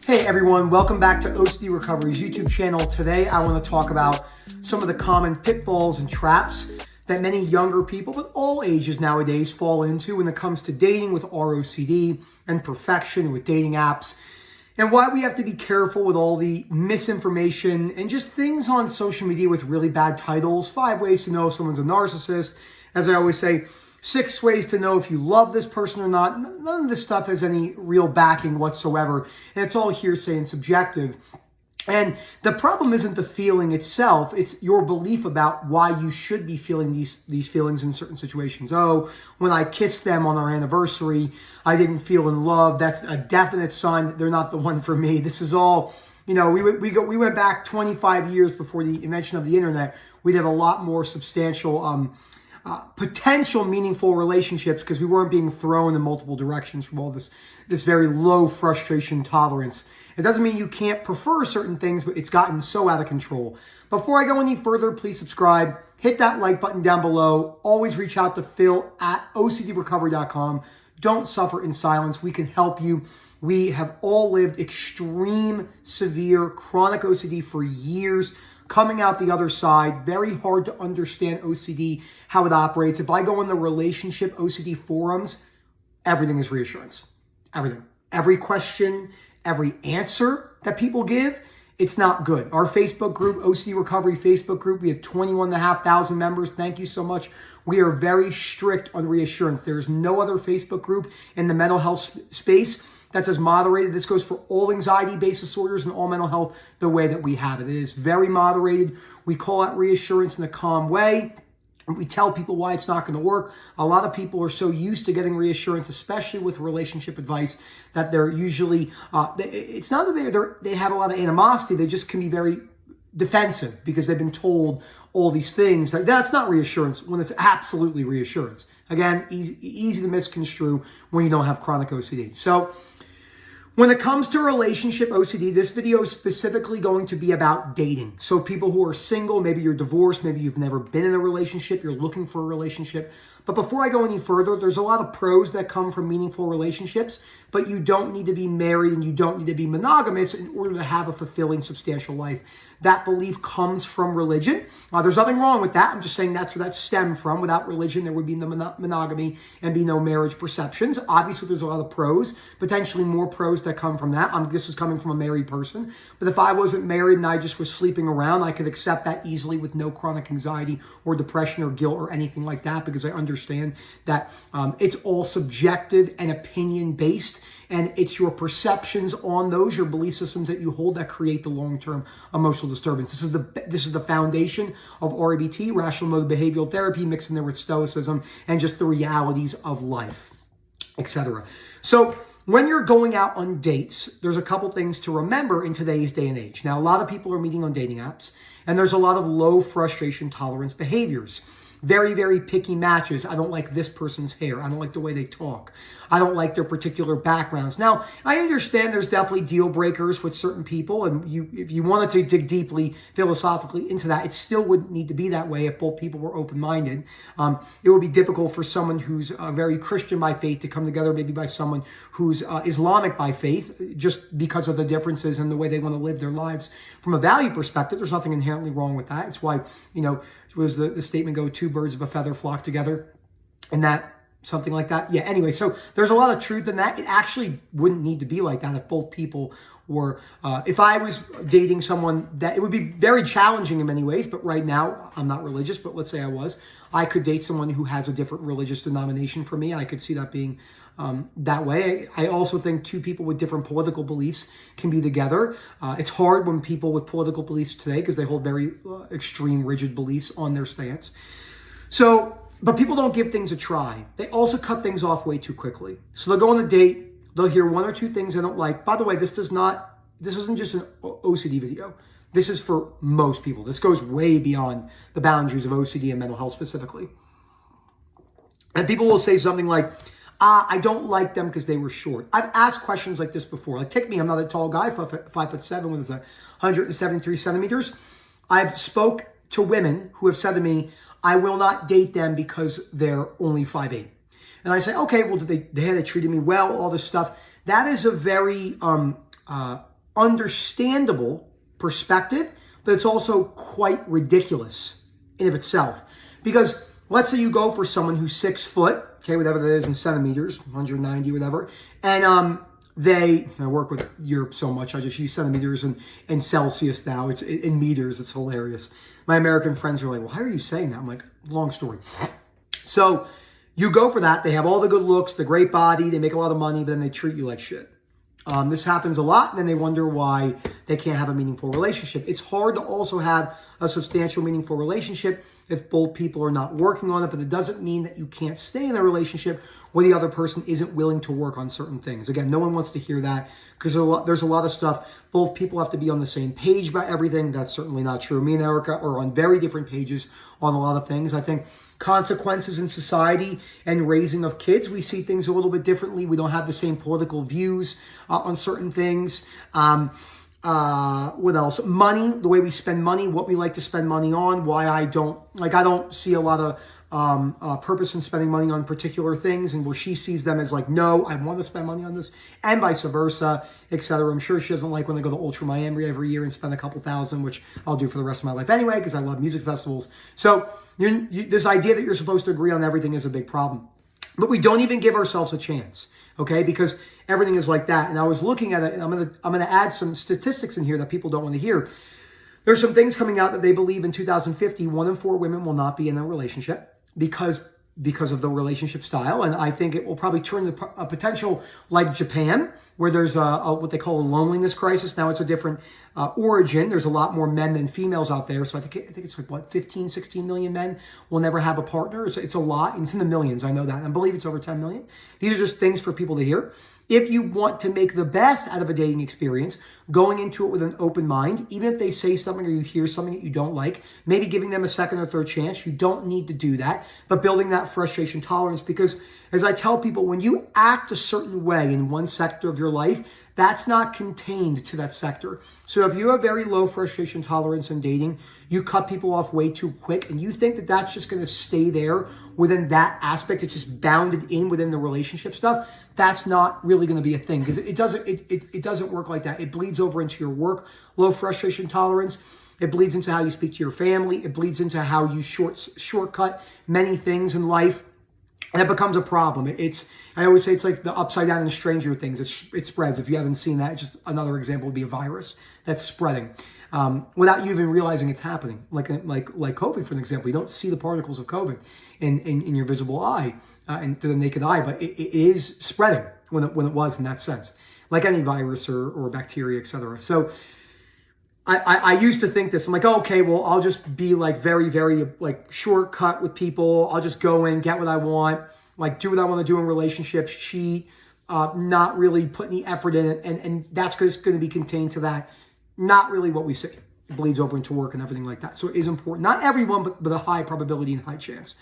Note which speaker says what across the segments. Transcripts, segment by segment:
Speaker 1: Hey everyone, welcome back to OCD Recovery's YouTube channel. Today I want to talk about some of the common pitfalls and traps that many younger people, but all ages nowadays, fall into when it comes to dating with ROCD and perfection with dating apps, and why we have to be careful with all the misinformation and just things on social media with really bad titles. 5 ways to know if someone's a narcissist. As I always say, 6 ways to know if you love this person or not. None of this stuff has any real backing whatsoever, and it's all hearsay and subjective. And the problem isn't the feeling itself, it's your belief about why you should be feeling these feelings in certain situations. Oh, when I kissed them on our anniversary, I didn't feel in love. That's a definite sign that they're not the one for me. This is all, you know, we went back 25 years before the invention of the internet. We'd have a lot more substantial potential meaningful relationships because we weren't being thrown in multiple directions from all this very low frustration tolerance. It doesn't mean you can't prefer certain things, but it's gotten so out of control. Before I go any further, please subscribe, hit that like button down below. Always reach out to Phil at OCDrecovery.com. Don't suffer in silence. We can help you. We have all lived extreme, severe, chronic OCD for years. Coming out the other side, very hard to understand OCD, how it operates. If I go in the relationship OCD forums, everything is reassurance. Everything. Every question, every answer that people give, it's not good. Our Facebook group, OCD Recovery Facebook group, we have 21,500 members. Thank you so much. We are very strict on reassurance. There's no other Facebook group in the mental health space that's as moderated. This goes for all anxiety-based disorders and all mental health the way that we have it. It is very moderated. We call out reassurance in a calm way. We tell people why it's not going to work. A lot of people are so used to getting reassurance, especially with relationship advice, that they're usually, it's not that they have a lot of animosity. They just can be very defensive because they've been told all these things. That's not reassurance when it's absolutely reassurance. Again, easy to misconstrue when you don't have chronic OCD. So when it comes to relationship OCD, this video is specifically going to be about dating. So people who are single, maybe you're divorced, maybe you've never been in a relationship, you're looking for a relationship. But before I go any further, there's a lot of pros that come from meaningful relationships, but you don't need to be married and you don't need to be monogamous in order to have a fulfilling, substantial life. That belief comes from religion. There's nothing wrong with that. I'm just saying that's where that stemmed from. Without religion, there would be no monogamy and be no marriage perceptions. Obviously, there's a lot of pros, potentially more pros that come from that. This is coming from a married person. But if I wasn't married and I just was sleeping around, I could accept that easily with no chronic anxiety or depression or guilt or anything like that, because I understand that it's all subjective and opinion-based. And it's your perceptions on those, your belief systems that you hold, that create the long-term emotional disturbance. This is the foundation of REBT, rational mode behavioral therapy, mixed in there with stoicism and just the realities of life, etc. So when you're going out on dates, there's a couple things to remember in today's day and age. Now, a lot of people are meeting on dating apps, and there's a lot of low frustration tolerance behaviors. Very, very picky matches. I don't like this person's hair. I don't like the way they talk. I don't like their particular backgrounds. Now, I understand there's definitely deal breakers with certain people, and if you wanted to dig deeply philosophically into that, it still wouldn't need to be that way if both people were open-minded. It would be difficult for someone who's very Christian by faith to come together maybe by someone who's Islamic by faith, just because of the differences in the way they want to live their lives. From a value perspective, there's nothing inherently wrong with that. It's why, you know, was the statement go, 2 birds of a feather flock together, and that something like that. Yeah, anyway, so there's a lot of truth in that. It actually wouldn't need to be like that if both people were, if I was dating someone, that it would be very challenging in many ways, but right now I'm not religious, but let's say I was, I could date someone who has a different religious denomination from me. I could see that being that way. I also think 2 people with different political beliefs can be together. It's hard when people with political beliefs today, because they hold very extreme, rigid beliefs on their stance. So, but people don't give things a try. They also cut things off way too quickly. So they'll go on a date, they'll hear 1 or 2 things they don't like. By the way, this isn't just an OCD video. This is for most people. This goes way beyond the boundaries of OCD and mental health specifically. And people will say something like, I don't like them because they were short. I've asked questions like this before. Like, take me, I'm not a tall guy, 5'7", with 173 centimeters. I've spoke to women who have said to me, I will not date them because they're only 5'8". And I say, okay, well, they treated me well, all this stuff. That is a very understandable perspective, but it's also quite ridiculous in of itself. Because let's say you go for someone who's 6 foot, okay, whatever that is in centimeters, 190, whatever, and I work with Europe so much, I just use centimeters and Celsius now. It's in meters. It's hilarious. My American friends are like, well, why are you saying that? I'm like, long story. So you go for that. They have all the good looks, the great body. They make a lot of money, but then they treat you like shit. This happens a lot, and then they wonder why they can't have a meaningful relationship. It's hard to also have a substantial, meaningful relationship if both people are not working on it, but it doesn't mean that you can't stay in a relationship where the other person isn't willing to work on certain things. Again, no one wants to hear that because there's a lot of stuff. Both people have to be on the same page about everything. That's certainly not true. Me and Erica are on very different pages on a lot of things. I think consequences in society and raising of kids, we see things a little bit differently. We don't have the same political views on certain things. What else? Money, the way we spend money, what we like to spend money on, why I don't see a lot of purpose in spending money on particular things, and where she sees them as like, no, I want to spend money on this, and vice versa, etc. I'm sure she doesn't like when they go to Ultra Miami every year and spend a couple thousand, which I'll do for the rest of my life anyway, because I love music festivals. So this idea that you're supposed to agree on everything is a big problem. But we don't even give ourselves a chance, okay? Because everything is like that. And I was looking at it, and I'm gonna add some statistics in here that people don't want to hear. There's some things coming out that they believe in 2050, 1 in 4 women will not be in a relationship because of the relationship style. And I think it will probably turn to a potential like Japan, where there's what they call a loneliness crisis. Now it's a different origin. There's a lot more men than females out there. So I think it's like, what, 15, 16 million men will never have a partner. It's a lot. It's in the millions. I know that. I believe it's over 10 million. These are just things for people to hear. If you want to make the best out of a dating experience, going into it with an open mind, even if they say something or you hear something that you don't like, maybe giving them a second or third chance, you don't need to do that, but building that frustration tolerance. Because as I tell people, when you act a certain way in one sector of your life, that's not contained to that sector. So if you have very low frustration tolerance in dating, you cut people off way too quick, and you think that that's just going to stay there within that aspect, it's just bounded in within the relationship stuff, that's not really going to be a thing, because it doesn't work like that. It bleeds over into your work, low frustration tolerance. It bleeds into how you speak to your family. It bleeds into how you shortcut many things in life. And it becomes a problem. I always say it's like the upside down and Stranger Things. It spreads. If you haven't seen that, just another example would be a virus that's spreading without you even realizing it's happening. Like COVID, for an example, you don't see the particles of COVID in your visible eye and to the naked eye, but it is spreading when it was in that sense, like any virus or bacteria, etc. So I used to think this. I'm like, oh, okay, well, I'll just be like very, very like shortcut with people. I'll just go in, get what I want, like do what I want to do in relationships, cheat, not really put any effort in it. And that's just going to be contained to that. Not really what we see. It bleeds over into work and everything like that. So it is important. Not everyone, but a high probability and high chance.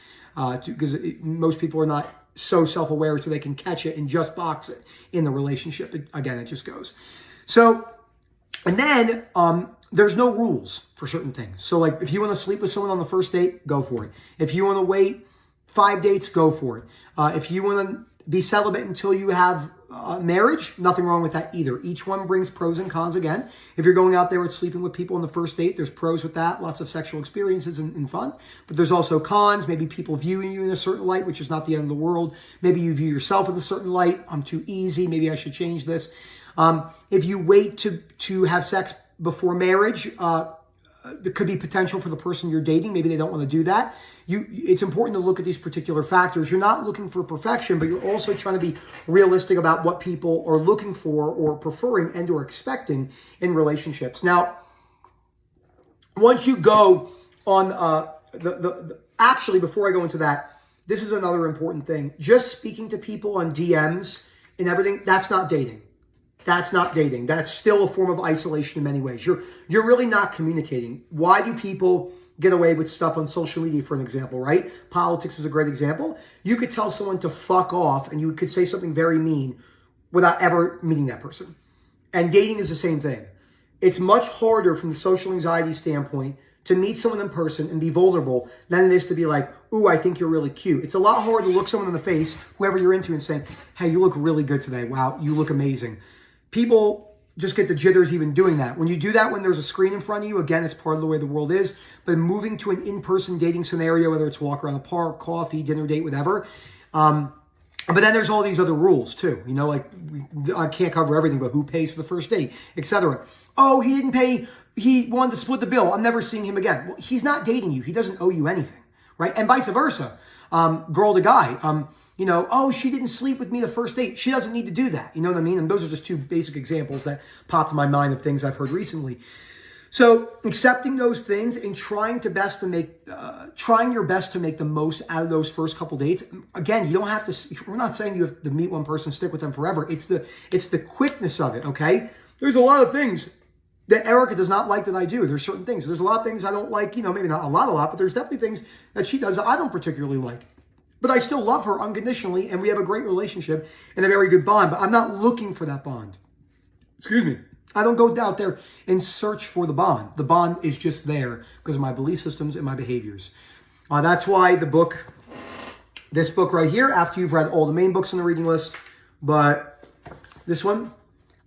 Speaker 1: Because most people are not so self-aware so they can catch it and just box it in the relationship. Again, it just goes. So, and then there's no rules for certain things. So like if you want to sleep with someone on the first date, go for it. If you want to wait 5 dates, go for it. If you want to be celibate until you have marriage, nothing wrong with that either. Each one brings pros and cons again. If you're going out there with sleeping with people on the first date, there's pros with that, lots of sexual experiences and fun. But there's also cons. Maybe people viewing you in a certain light, which is not the end of the world. Maybe you view yourself in a certain light. I'm too easy. Maybe I should change this. If you wait to have sex before marriage, there could be potential for the person you're dating. Maybe they don't want to do that. It's important to look at these particular factors. You're not looking for perfection, but you're also trying to be realistic about what people are looking for or preferring and or expecting in relationships. Now, once you go on actually, before I go into that, this is another important thing. Just speaking to people on DMs and everything, that's not dating. That's not dating. That's still a form of isolation in many ways. You're really not communicating. Why do people get away with stuff on social media, for an example, right? Politics is a great example. You could tell someone to fuck off and you could say something very mean without ever meeting that person. And dating is the same thing. It's much harder from the social anxiety standpoint to meet someone in person and be vulnerable than it is to be like, ooh, I think you're really cute. It's a lot harder to look someone in the face, whoever you're into, and saying, hey, you look really good today. Wow, you look amazing. People just get the jitters even doing that. When you do that, when there's a screen in front of you, again, it's part of the way the world is, but moving to an in-person dating scenario, whether it's walk around the park, coffee, dinner date, whatever. But then there's all these other rules too. You know, like I can't cover everything, but who pays for the first date, etc. Oh, he didn't pay. He wanted to split the bill. I'm never seeing him again. Well, he's not dating you. He doesn't owe you anything, right? And vice versa. Girl to guy. You know, oh, she didn't sleep with me the first date. She doesn't need to do that. You know what I mean? And those are just two basic examples that popped in my mind of things I've heard recently. So accepting those things and trying your best to make the most out of those first couple dates. Again, you don't have to, we're not saying you have to meet one person, stick with them forever. It's the quickness of it, okay? There's a lot of things that Erica does not like that I do. There's certain things. There's a lot of things I don't like, you know, maybe not a lot, but there's definitely things that she does that I don't particularly like. But I still love her unconditionally, and we have a great relationship and a very good bond. But I'm not looking for that bond. Excuse me. I don't go out there and search for the bond. The bond is just there because of my belief systems and my behaviors. That's why this book right here, after you've read all the main books on the reading list, but this one,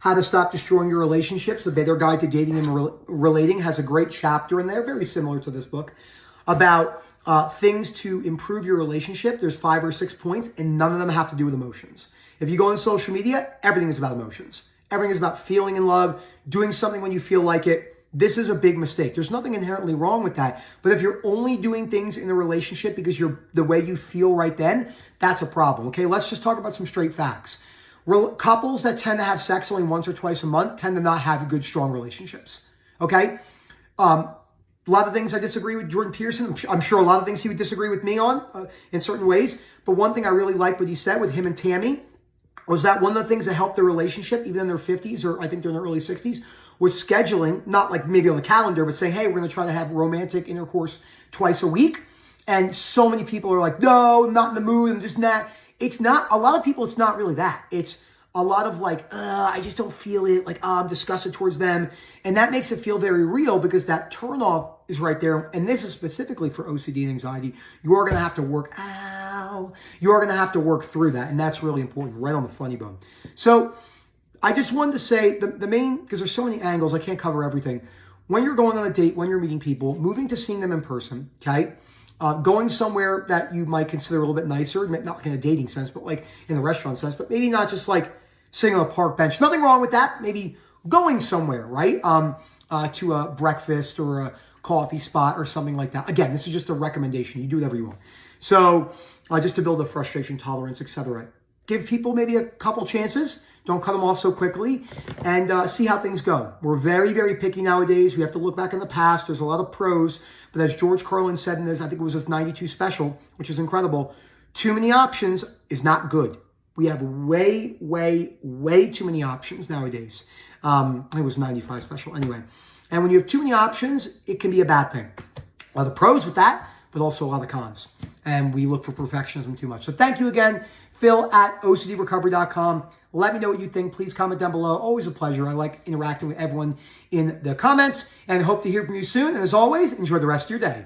Speaker 1: How to Stop Destroying Your Relationships, A Better Guide to Dating and Relating, has a great chapter in there, very similar to this book, about things to improve your relationship. There's 5 or 6 points, and none of them have to do with emotions. If you go on social media, everything is about emotions. Everything is about feeling in love, doing something when you feel like it. This is a big mistake. There's nothing inherently wrong with that. But if you're only doing things in the relationship because you're the way you feel right then, that's a problem. Okay, let's just talk about some straight facts. Couples that tend to have sex only once or twice a month tend to not have good, strong relationships. Okay? A lot of things I disagree with Jordan Peterson. I'm sure a lot of things he would disagree with me on in certain ways. But one thing I really like what he said with him and Tammy was that one of the things that helped their relationship, even in their 50s, or I think they're in their early 60s, was scheduling, not like maybe on the calendar, but saying, hey, we're going to try to have romantic intercourse twice a week. And so many people are like, no, I'm not in the mood, I'm just not. It's not, a lot of people, it's not really that. It's a lot of like, I just don't feel it, like, I'm disgusted towards them. And that makes it feel very real because that turnoff is right there. And this is specifically for OCD and anxiety. You are going to have to work, you are going to have to work through that. And that's really important, right on the funny bone. So I just wanted to say the main, because there's so many angles, I can't cover everything. When you're going on a date, when you're meeting people, moving to seeing them in person, okay? Going somewhere that you might consider a little bit nicer, not in a dating sense, but like in the restaurant sense, but maybe not just like sitting on a park bench. Nothing wrong with that. Maybe going somewhere, right? To a breakfast or a coffee spot or something like that. Again, this is just a recommendation. You do whatever you want. So just to build a frustration tolerance, etc. Give people maybe a couple chances. Don't cut them off so quickly and see how things go. We're very, very picky nowadays. We have to look back in the past. There's a lot of pros. But as George Carlin said in his, I think it was his 92 special, which is incredible, too many options is not good. We have way, way, way too many options nowadays. I think it was 95 special anyway. And when you have too many options, it can be a bad thing. A lot of pros with that, but also a lot of cons. And we look for perfectionism too much. So thank you again, Phil at OCDrecovery.com. Let me know what you think. Please comment down below. Always a pleasure. I like interacting with everyone in the comments and hope to hear from you soon. And as always, enjoy the rest of your day.